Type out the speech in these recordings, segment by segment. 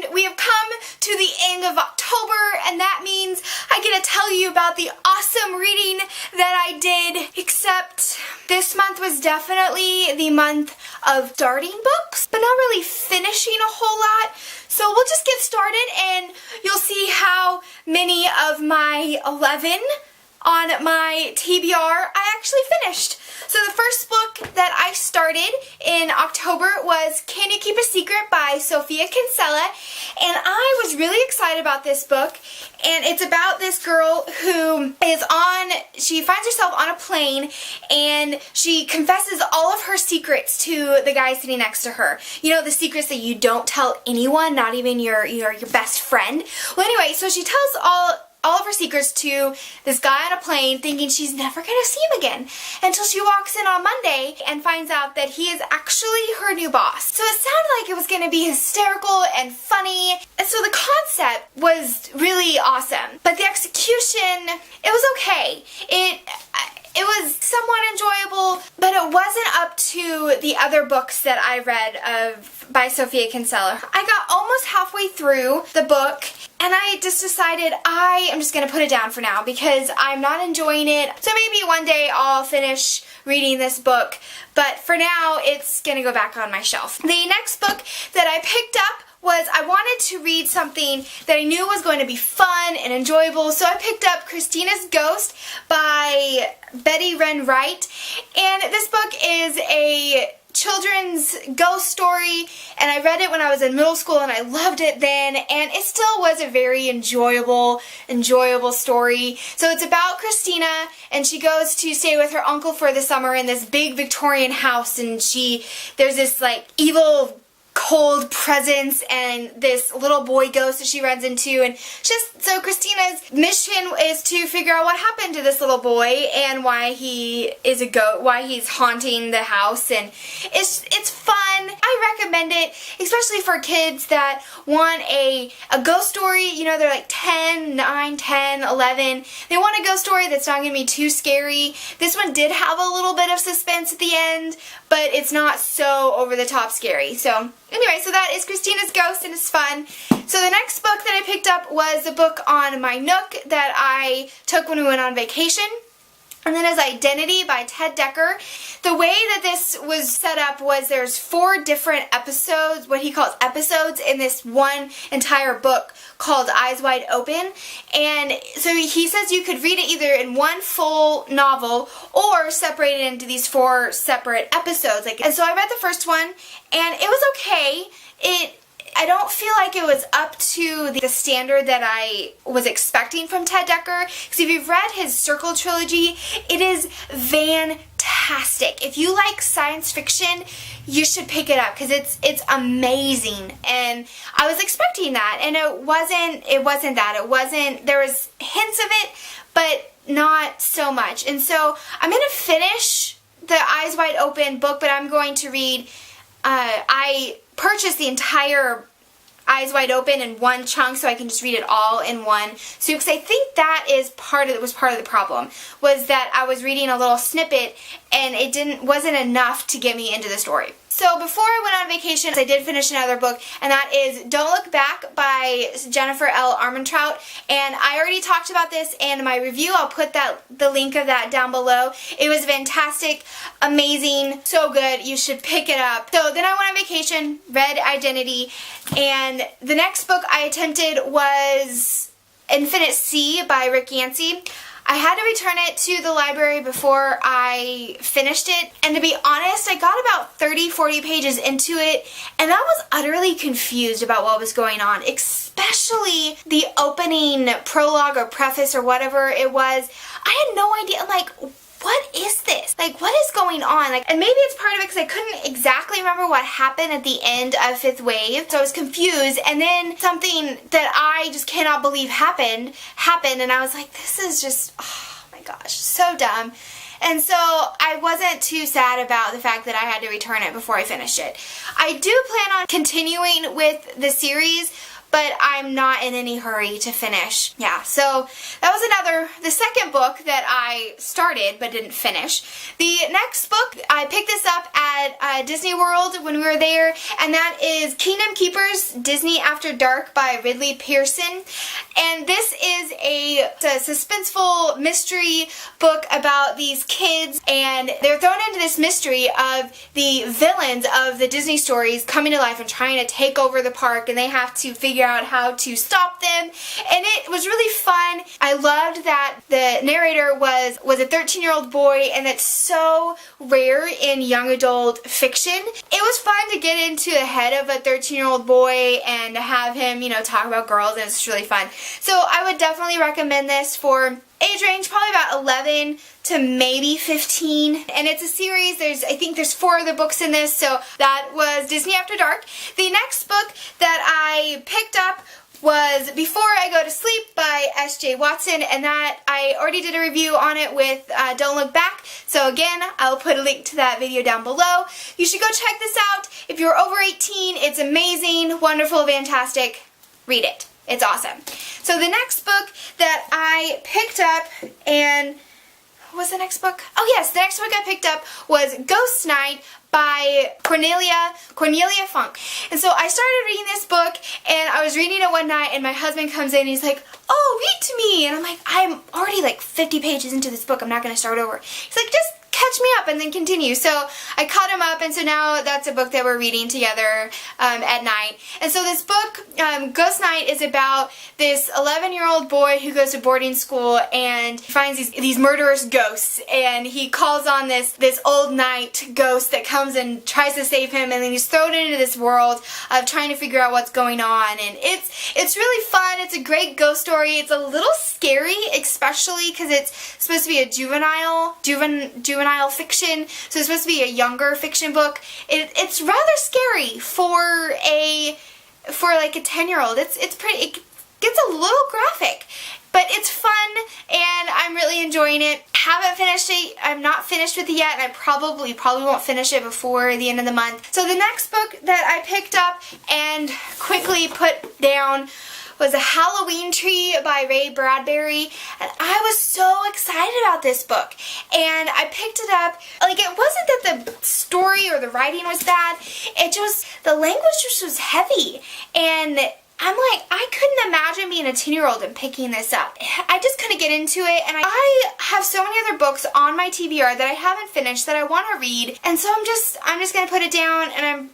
and we have come to the end of October, and that means I get to tell you about the awesome reading that I did, except this month was definitely the month of starting books, but not really finishing a whole lot. So we'll just get started and you'll see how many of my 11 on my TBR I actually finished. So the first book that I started in October was Can You Keep a Secret by Sophia Kinsella, and I was really excited about this book, and it's about this girl who she finds herself on a plane and she confesses all of her secrets to the guy sitting next to her. You know, the secrets that you don't tell anyone, not even your best friend. Well, anyway, so she tells all of her secrets to this guy on a plane, thinking she's never going to see him again, until she walks in on Monday and finds out that he is actually her new boss. So it sounded like it was going to be hysterical and funny, and so the concept was really awesome, but the execution, it was okay. It was somewhat enjoyable, but it wasn't up to the other books that I read by Sophia Kinsella. I got almost halfway through the book, and I just decided I am just going to put it down for now because I'm not enjoying it. So maybe one day I'll finish reading this book, but for now it's going to go back on my shelf. The next book that I picked up was I wanted to read something that I knew was going to be fun and enjoyable, so I picked up Christina's Ghost by Betty Wren Wright, and this book is a children's ghost story, and I read it when I was in middle school and I loved it then, and it still was a very enjoyable story. So it's about Christina, and she goes to stay with her uncle for the summer in this big Victorian house, and there's this like evil cold presence and this little boy ghost that she runs into, and so Christina's mission is to figure out what happened to this little boy and why he is a ghost, why he's haunting the house, and it's fun. I recommend it, especially for kids that want a ghost story. You know, they're like 9, 10, 11. They want a ghost story that's not going to be too scary. This one did have a little bit of suspense at the end, but it's not so over the top scary. So anyway, so that is Christina's Ghost, and it's fun. So the next book that I picked up was a book on my Nook that I took when we went on vacation. And then is Identity by Ted Dekker. The way that this was set up was there's 4 different episodes, what he calls episodes, in this one entire book called Eyes Wide Open. And so he says you could read it either in one full novel or separate it into these 4 separate episodes. And so I read the first one, and it was okay. I don't feel like it was up to the standard that I was expecting from Ted Dekker, because if you've read his Circle trilogy, it is fantastic. If you like science fiction, you should pick it up because it's amazing. And I was expecting that, and it wasn't that. There was hints of it, but not so much. And so I'm going to finish the Eyes Wide Open book, but I'm going to read I purchased the entire Eyes Wide Open in one chunk so I can just read it all in one swoop, because I think that was part of the problem, was that I was reading a little snippet and it wasn't enough to get me into the story. So before I went on vacation, I did finish another book, and that is Don't Look Back by Jennifer L. Armentrout. And I already talked about this in my review. I'll put the link of that down below. It was fantastic, amazing, so good. You should pick it up. So then I went on vacation, read Identity, and the next book I attempted was Infinite Sea by Rick Yancey. I had to return it to the library before I finished it, and to be honest, I got about 30-40 pages into it, and I was utterly confused about what was going on, especially the opening prologue or preface or whatever it was. I had no idea. I'm like, what is this? Like, what is going on? And maybe it's part of it because I couldn't exactly remember what happened at the end of Fifth Wave, so I was confused, and then something that I just cannot believe happened, and I was like, this is just, oh my gosh, so dumb. And so I wasn't too sad about the fact that I had to return it before I finished it. I do plan on continuing with the series, but I'm not in any hurry to finish. Yeah, so that was the second book that I started but didn't finish. The next book, I picked this up at Disney World when we were there, and that is Kingdom Keepers, Disney After Dark by Ridley Pearson. And this is a suspenseful mystery book about these kids, and they're thrown into this mystery of the villains of the Disney stories coming to life and trying to take over the park, and they have to figure out how to stop them. And it was really fun. I loved that the narrator was a 13-year-old boy, and it's so rare in young adult fiction. It was fun to get into the head of a 13-year-old boy and to have him, you know, talk about girls, and it's really fun. So I would definitely recommend this for age range, probably about 11 to maybe 15. And it's a series. I think there's 4 other books in this, so that was Disney After Dark. The next book that I picked up was Before I Go to Sleep by S.J. Watson, and that I already did a review on it with Don't Look Back, so again, I'll put a link to that video down below. You should go check this out. If you're over 18, it's amazing, wonderful, fantastic. Read it. It's awesome. So the next book that I picked up, and what was the next book? Oh yes, the next book I picked up was Ghost Night by Cornelia Funk. And so I started reading this book, and I was reading it one night, and my husband comes in and he's like, "Oh, read to me." And I'm like, "I'm already like 50 pages into this book. I'm not going to start over." He's like, "Just catch me up and then continue." So I caught him up, and so now that's a book that we're reading together at night. And so this book, Ghost Night, is about this 11-year-old boy who goes to boarding school and finds these murderous ghosts, and he calls on this old knight ghost that comes and tries to save him, and then he's thrown into this world of trying to figure out what's going on. And it's really fun. It's a great ghost story. It's a little scary, especially because it's supposed to be a juvenile fiction, so it's supposed to be a younger fiction book. It's rather scary for like a 10-year-old. It gets a little graphic, but it's fun, and I'm really enjoying it. Haven't finished it. I'm not finished with it yet, and I probably won't finish it before the end of the month. So the next book that I picked up and quickly put down was A Halloween Tree by Ray Bradbury, and I was so excited about this book, and I picked it up. Like, it wasn't that the story or the writing was bad, the language just was heavy, and I'm like, I couldn't imagine being a 10-year-old and picking this up. I just couldn't get into it, and I have so many other books on my TBR that I haven't finished that I want to read, and so I'm just gonna put it down, and I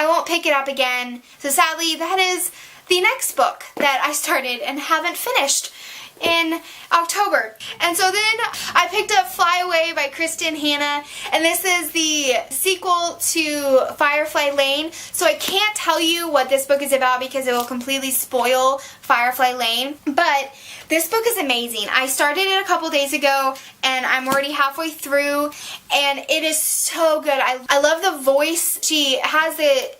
won't pick it up again. So sadly, that is the next book that I started and haven't finished in October. And so then I picked up Fly Away by Kristen Hanna, and this is the sequel to Firefly Lane. So I can't tell you what this book is about because it will completely spoil Firefly Lane, but this book is amazing. I started it a couple days ago, and I'm already halfway through, and it is so good. I love the voice. She has it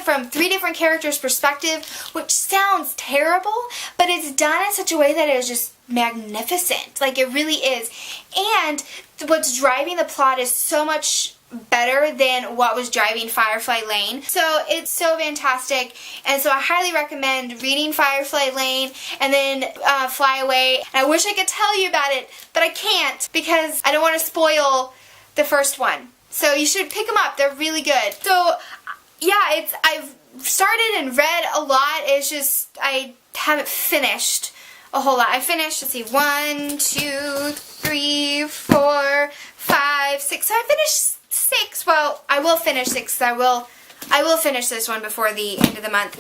from 3 different characters' perspective, which sounds terrible, but it's done in such a way that it is just magnificent. Like, it really is. And what's driving the plot is so much better than what was driving Firefly Lane. So it's so fantastic, and so I highly recommend reading Firefly Lane and then Fly Away. And I wish I could tell you about it, but I can't because I don't want to spoil the first one. So you should pick them up. They're really good. So yeah, I've started and read a lot. It's just I haven't finished a whole lot. I finished, let's see, 1, 2, 3, 4, 5, 6. So I finished 6. Well, I will finish 6. I will finish this one before the end of the month.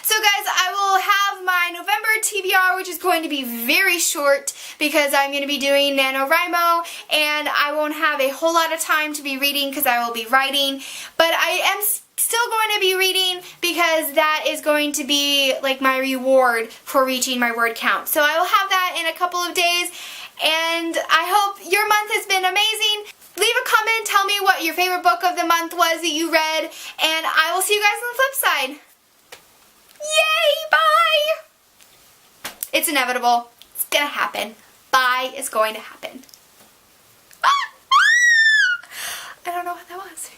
So guys, I will have my November TBR, which is going to be very short because I'm going to be doing NaNoWriMo, and I won't have a whole lot of time to be reading because I will be writing. But I am still going to be reading because that is going to be like my reward for reaching my word count. So I will have that in a couple of days, and I hope your month has been amazing. Leave a comment, tell me what your favorite book of the month was that you read, and I will see you guys on the flip side. Yay! Bye! It's inevitable. It's gonna happen. Bye is going to happen. I don't know what that was.